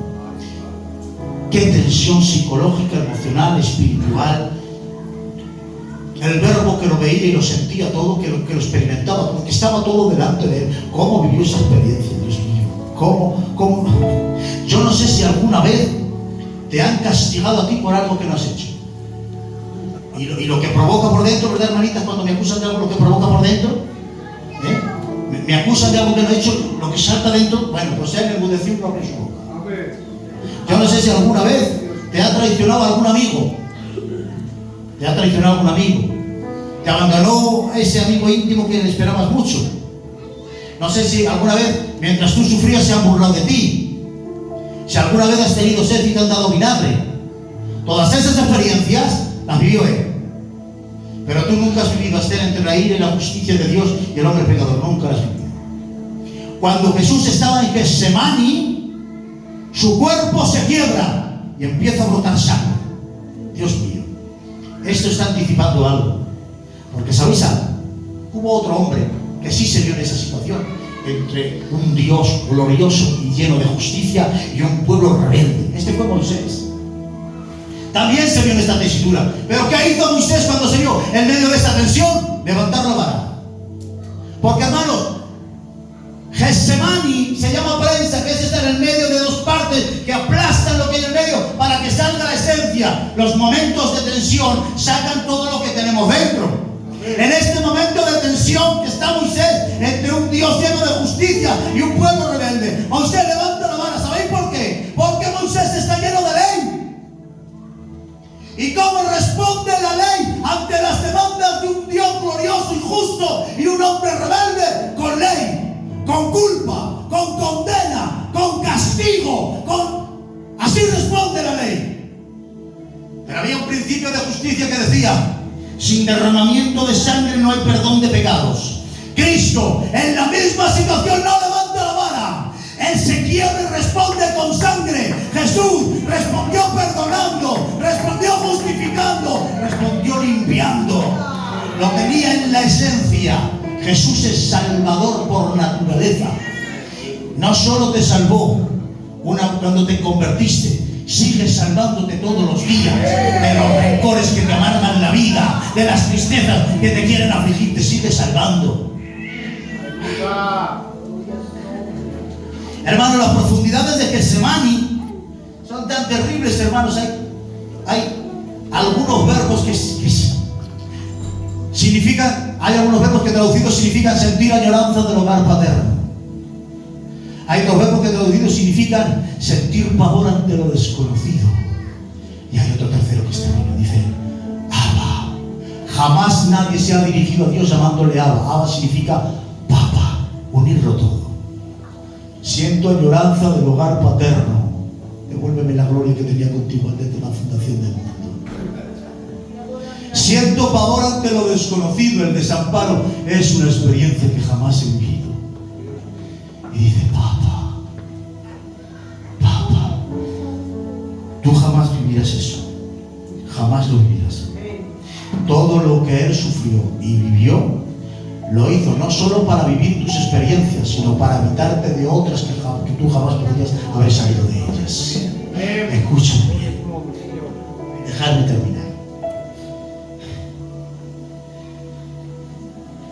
Qué tensión psicológica, emocional, espiritual. El verbo que lo veía y lo sentía todo, que lo experimentaba todo, que estaba todo delante de él. ¿Cómo vivió esa experiencia, Dios mío? ¿Cómo? Yo no sé si alguna vez te han castigado a ti por algo que no has hecho. Y lo que provoca por dentro, ¿verdad, hermanitas? Cuando me acusan de algo, lo que provoca por dentro, me acusan de algo que no he hecho, lo que salta dentro, bueno, pues él enmudeció y no abre su boca. Yo no sé si alguna vez te ha traicionado algún amigo. Te abandonó a ese amigo íntimo que le esperabas mucho. No sé si alguna vez, mientras tú sufrías, se han burlado de ti. Si alguna vez has tenido sed y te han dado vinagre. Todas esas experiencias las vivió él. Pero tú nunca has vivido estar entre la ira y la justicia de Dios y el hombre pecador. Nunca las has vivido. Cuando Jesús estaba en Getsemaní, su cuerpo se quiebra y empieza a brotar sangre. Dios mío, esto está anticipando algo. Porque ¿sabéis algo? Hubo otro hombre que sí se vio en esa situación, entre un Dios glorioso y lleno de justicia y un pueblo rebelde. Este fue Moisés. También se vio en esta tesitura. ¿Pero qué hizo Moisés cuando se vio en medio de esta tensión? Levantar la vara. Porque, hermanos, Getsemaní se llama prensa, que es estar en medio de dos partes que aplastan lo que hay en medio para que salga la esencia. Los momentos de tensión sacan todo lo que tenemos dentro. En este momento de tensión que está Moisés entre un Dios lleno de justicia y un pueblo rebelde, Moisés levanta la vara. ¿Sabéis por qué? Porque Moisés está lleno de ley. ¿Y cómo responde la ley ante las demandas de un Dios glorioso y justo y un hombre rebelde? con culpa, con condena, con castigo, Así responde la ley. Pero había un principio de justicia que decía: sin derramamiento de sangre no hay perdón de pecados. Cristo, en la misma situación, no levanta la vara. Él se quiebra y responde con sangre. Jesús respondió perdonando, respondió justificando, respondió limpiando. Lo tenía en la esencia. Jesús es salvador por naturaleza. No solo te salvó cuando te convertiste, sigue salvándote todos los días de los rencores que te amargan la vida, de las tristezas que te quieren afligir. Te sigue salvando. Hermanos, las profundidades de Getsemaní son tan terribles, hermanos. Hay algunos verbos que significan, hay algunos verbos que traducidos significan sentir añoranza del hogar paterno. Hay otros verbos que traducidos significan sentir pavor ante lo desconocido. Y hay otro tercero que está bien, dice Abba. Jamás nadie se ha dirigido a Dios llamándole Abba. Abba significa Papa, unirlo todo. Siento añoranza del hogar paterno. Devuélveme la gloria que tenía contigo antes de la fundación del mundo. Siento pavor ante lo desconocido. El desamparo es una experiencia que jamás he vivido. Y dice: Papa, tú jamás vivirás eso. Jamás lo vivirás. Todo lo que Él sufrió y vivió, lo hizo no solo para vivir tus experiencias, sino para evitarte de otras que tú jamás podrías haber salido de ellas. Escúchame bien. Dejadme terminar.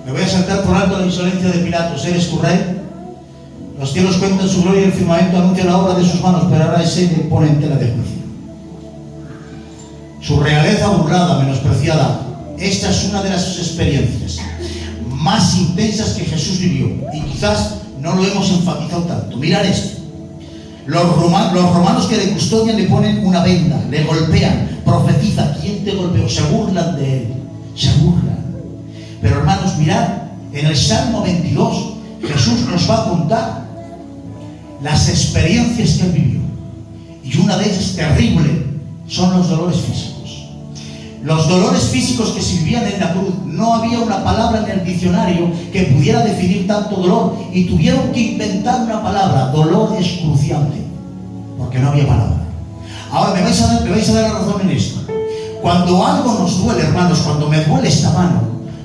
Me voy a saltar por alto la insolencia de Pilatos. ¿Eres tu rey? Los cielos cuentan su gloria y el firmamento anuncia la obra de sus manos, pero ahora ese le pone en tela de juicio. Su realeza burlada, menospreciada. Esta es una de las experiencias más intensas que Jesús vivió, y quizás no lo hemos enfatizado tanto. Mirad esto. Los romanos que le custodian le ponen una venda, le golpean, profetizan. ¿Quién te golpeó? Se burlan de él, se burlan. Pero hermanos, mirad, en el Salmo 22 Jesús nos va a contar las experiencias que él vivió, y una de ellas terrible son los dolores físicos. Los dolores físicos que se vivían en la cruz. No había una palabra en el diccionario que pudiera definir tanto dolor, y tuvieron que inventar una palabra: dolor excruciante, porque no había palabra. Ahora me vais a dar la razón en esto. Cuando algo nos duele, hermanos, cuando me duele esta mano,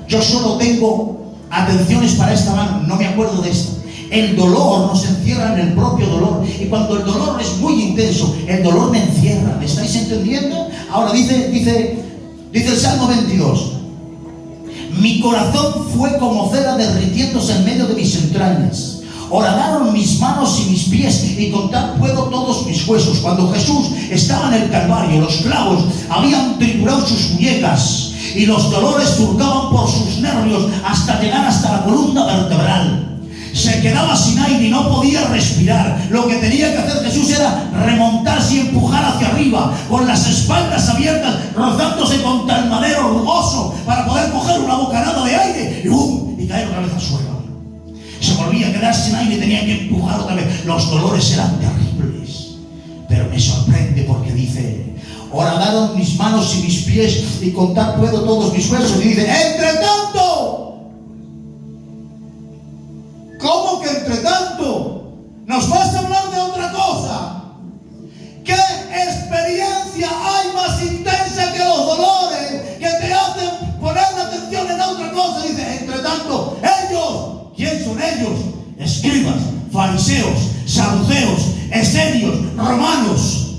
yo solo tengo atenciones para esta mano, no me acuerdo de esta. El dolor nos encierra en el propio dolor, y cuando el dolor es muy intenso, el dolor me encierra. ¿Me estáis entendiendo? Ahora dice el Salmo 22: mi corazón fue como cera derritiéndose en medio de mis entrañas. Horadaron mis manos y mis pies, y contar puedo todos mis huesos. Cuando Jesús estaba en el Calvario, los clavos habían triturado sus muñecas, y los dolores surcaban por sus nervios hasta llegar hasta la columna vertebral. Se quedaba sin aire y no podía respirar. Lo que tenía que hacer Jesús era remontarse y empujar hacia arriba, con las espaldas abiertas, rozándose contra el madero rugoso, para poder coger una bocanada de aire y caer otra vez al suelo. Se volvía a quedar sin aire y tenía que empujar otra vez. Los dolores eran terribles. Pero me sorprende porque dice: horadaron mis manos y mis pies, y contar puedo todos mis huesos. Y dice: entre tanto. ¿Cómo que entre tanto? ¿Nos vas a hablar de otra cosa? ¿Qué experiencia hay más intensa que los dolores que te hacen poner la atención en otra cosa? Dice: entre tanto, ellos. ¿Quién son ellos? Escribas, fariseos, saduceos, esenios, romanos.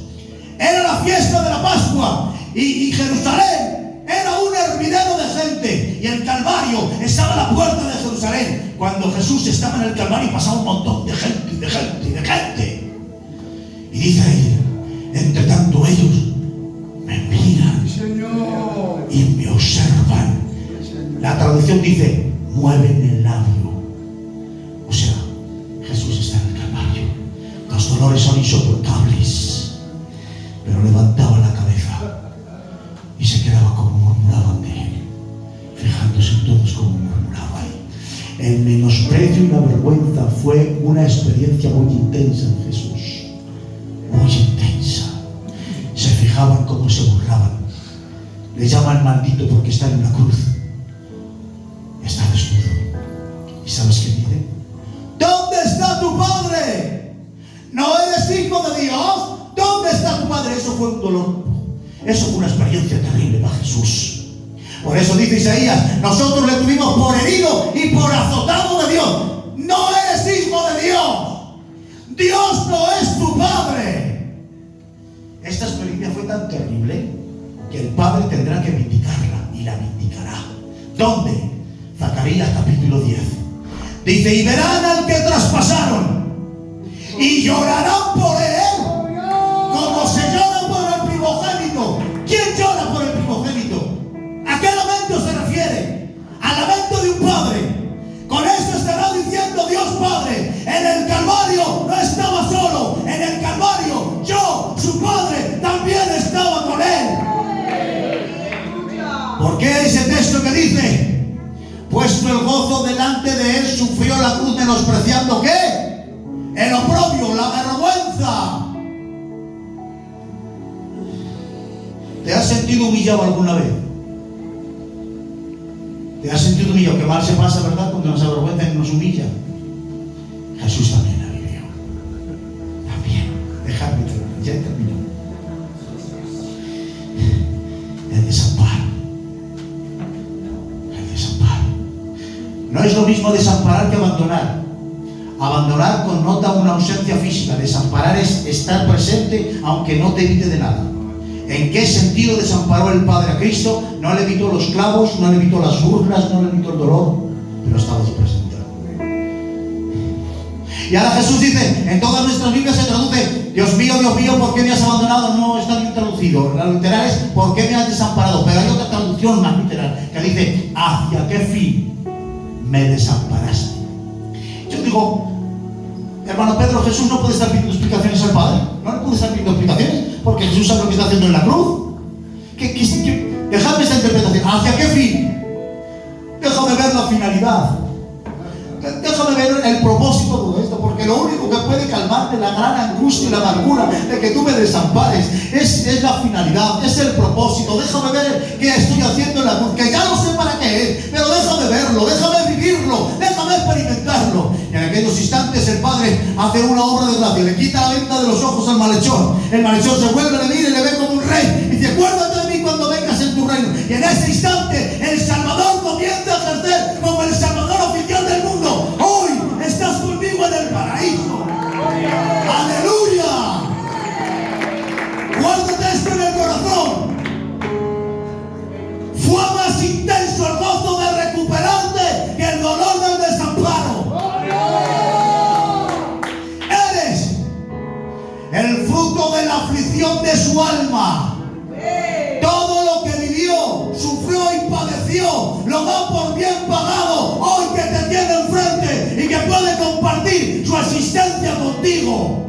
Era la fiesta de la Pascua, y Jerusalén era un hervidero de gente, y el Calvario estaba a la puerta de Jerusalén. Cuando Jesús estaba en el Calvario, pasaba un montón de gente, de gente, de gente. Y dice ahí: entre tanto ellos me miran y me observan. La traducción dice: mueven el labio. O sea, Jesús está en el Calvario. Los dolores son insoportables, pero levantaba la cabeza y se quedaba como murmuraban de él, fijándose en todos como murmuraban. El menosprecio desprecio y la vergüenza fue una experiencia muy intensa en Jesús. Muy intensa. Se fijaban cómo se burlaban. Le llaman maldito porque está en una cruz. Está desnudo. ¿Y sabes qué dice? ¿Dónde está tu padre? ¿No eres hijo de Dios? ¿Dónde está tu padre? Eso fue un dolor. Eso fue una experiencia terrible para Jesús. Por eso dice Isaías, nosotros le tuvimos por herido y por azotado de Dios. No eres hijo de Dios. Dios no es tu padre. Esta experiencia fue tan terrible que el Padre tendrá que vindicarla y la vindicará. ¿Dónde? Zacarías capítulo 10. Dice, y verán al que traspasaron y llorarán por él como se llora por el primogénito. ¿Quién llora por el primogénito? ¿A qué lamento se refiere? Al lamento de un padre. Con eso estará diciendo Dios Padre, en el Calvario no estaba solo, en el Calvario yo, su padre, también estaba con él. ¿Por qué ese texto que dice? Puesto el gozo delante de él, sufrió la cruz menospreciando ¿qué? El oprobio, la vergüenza. ¿Te has sentido humillado alguna vez? ¿Te has sentido humillado? Que mal se pasa, ¿verdad? Cuando nos avergüenza y nos humilla. Jesús también la vivió. También. Dejadme terminar. Ya he terminado. El desamparo. El desamparo. No es lo mismo desamparar que abandonar. Abandonar connota una ausencia física. Desamparar es estar presente aunque no te evite de nada. ¿En qué sentido desamparó el Padre a Cristo? No le evitó los clavos, no le evitó las burlas, no le evitó el dolor, pero estaba allí presente. Y ahora Jesús dice, en todas nuestras Biblias se traduce, Dios mío, ¿por qué me has abandonado? No está bien traducido. La literal es, ¿por qué me has desamparado? Pero hay otra traducción más literal, que dice, ¿hacia qué fin me desamparaste? Yo digo, hermano Pedro, Jesús no puede estar pidiendo explicaciones al Padre. No le puede estar pidiendo explicaciones, porque Jesús sabe lo que está haciendo en la cruz. Dejadme esta interpretación. ¿Hacia qué fin? Déjame ver la finalidad. Déjame ver el propósito de todo esto, porque lo único que puede calmarte la gran angustia y la amargura de que tú me desampares es la finalidad, es el propósito. Déjame ver qué estoy haciendo en la cruz, que ya no sé para qué es, pero déjame verlo, déjame vivirlo, déjame experimentarlo. Y en aquellos instantes el Padre hace una obra de gracia, le quita la venda de los ojos al malhechor. El malhechor se vuelve, le mira y le ve como un rey y dice, acuérdate de mí cuando vengas en tu reino. Y en ese instante el Salvador comienza a ejercer como el Salvador oficial del mundo. Hoy estás conmigo en el paraíso. ¡Aleluya! Guárdate esto en el corazón. Fue más intenso el gozo de recuperarte que el dolor del desamparo. Eres el fruto de la aflicción de su alma. Todo lo que vivió, sufrió y padeció, lo da por bien pagado hoy que te tiene enfrente y que puede compartir su existencia contigo.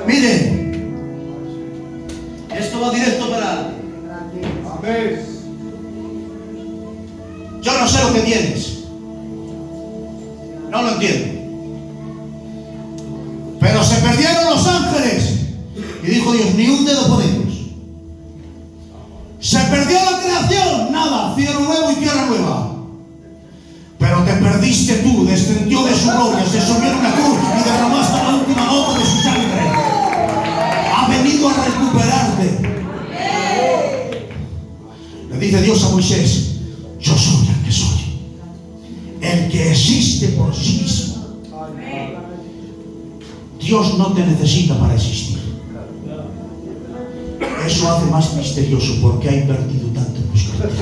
Miren, esto va directo para Amén. yo no sé lo que tienes, no lo entiendo, pero se perdieron los ángeles y dijo Dios, ni un dedo por ellos. Se perdió la creación, nada, cielo nuevo y tierra nueva. Pero te perdiste tú, descendió de su gloria, se subió en una cruz y derramaste la última gota de su sangre. Ha venido a recuperarte. Le dice Dios a Moisés, yo soy el que soy, el que existe por sí mismo. Dios no te necesita para existir. Eso hace más misterioso porque ha invertido tanto en buscarte.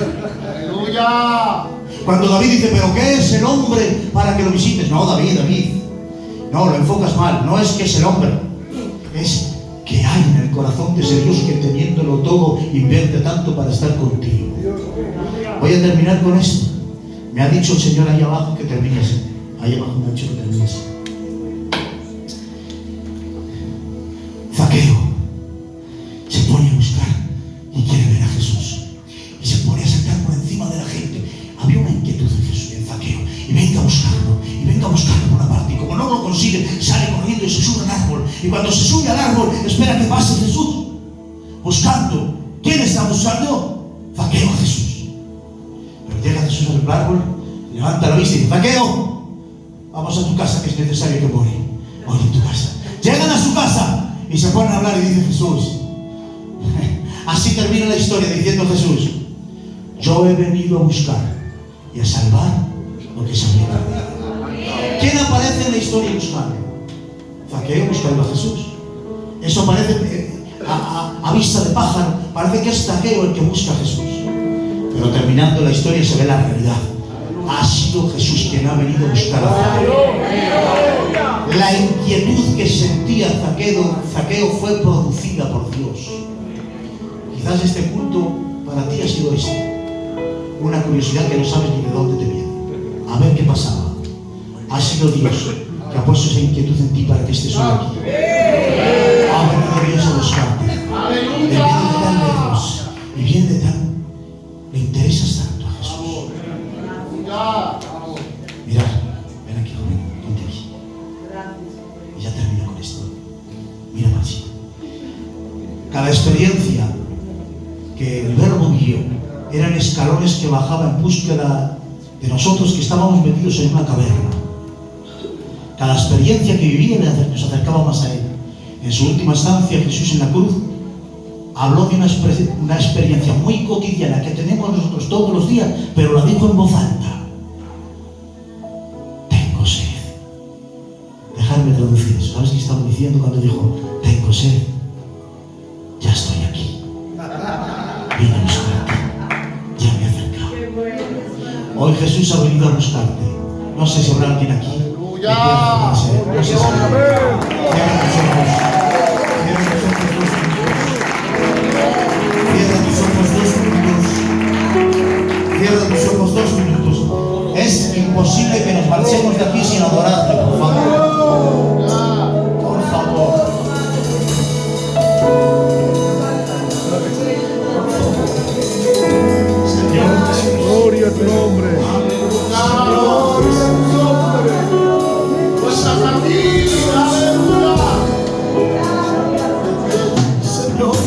Aleluya. Cuando David dice, ¿pero qué es el hombre para que lo visites? No, David. No, lo enfocas mal. No es que es el hombre. Es que hay en el corazón de ese Dios que teniéndolo todo invierte tanto para estar contigo. Voy a terminar con esto. Me ha dicho el Señor ahí abajo que termines. Ahí abajo me ha dicho que termines. Zaqueo se pone a buscar y quiere ver a Jesús. Y se pone a sentar por encima de la gente. Había una inquietud en Jesús, en Zaqueo. Y cuando se sube al árbol, espera que pase Jesús. Buscando. ¿Quién está buscando? Zaqueo, Jesús. Pero llega Jesús al árbol, levanta la vista y dice: Zaqueo, vamos a tu casa, que es necesario que more hoy en tu casa. Llegan a su casa y se ponen a hablar y dice Jesús. Así termina la historia diciendo Jesús: yo he venido a buscar y a salvar lo que se había perdido. ¿Quién aparece en la historia buscando? Zaqueo buscando a Jesús. Eso parece a vista de pájaro, parece que es Zaqueo el que busca a Jesús. Pero terminando la historia se ve la realidad. Ha sido Jesús quien ha venido a buscar a Zaqueo. La inquietud que sentía Zaqueo fue producida por Dios. Quizás este culto para ti ha sido una curiosidad que no sabes ni de dónde te viene. A ver qué pasaba. Ha sido Dios que ha puesto esa inquietud en ti para que estés hoy aquí. Ha venido Dios a buscarte. Él viene de tan lejos y viene de tan... Le interesas tanto a Jesús. Mirad, ven aquí, joven, ponte aquí. Y ya termino con esto. Mira, Machito. Cada experiencia que el Verbo vivió eran escalones que bajaba en búsqueda de nosotros que estábamos metidos en una caverna. Cada experiencia que vivía nos acercaba más a Él. En su última estancia, Jesús en la cruz habló de una experiencia muy cotidiana que tenemos nosotros todos los días, pero la dijo en voz alta: tengo sed. Dejadme traducir eso. ¿Sabes qué estaba diciendo cuando dijo tengo sed? Ya estoy aquí. Vine a buscarte. Ya me he acercado. Hoy Jesús ha venido a buscarte. No sé si habrá alguien aquí. No sé si habrá. Cierra tus ojos. Cierra tus ojos 2 minutos. Cierra tus ojos 2 minutos. Es imposible que nos marchemos de aquí sin adorarte, por favor. Por favor. Gloria a tu nombre. Nuestra familia, aleluya. Señor.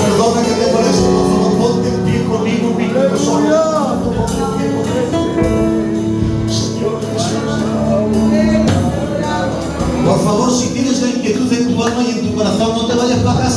Perdona que te moleste, por favor, ponte en pie conmigo, mi corazón. Señor Jesús. Por favor, si tienes la inquietud en tu alma y en tu corazón, no te vayas para casa.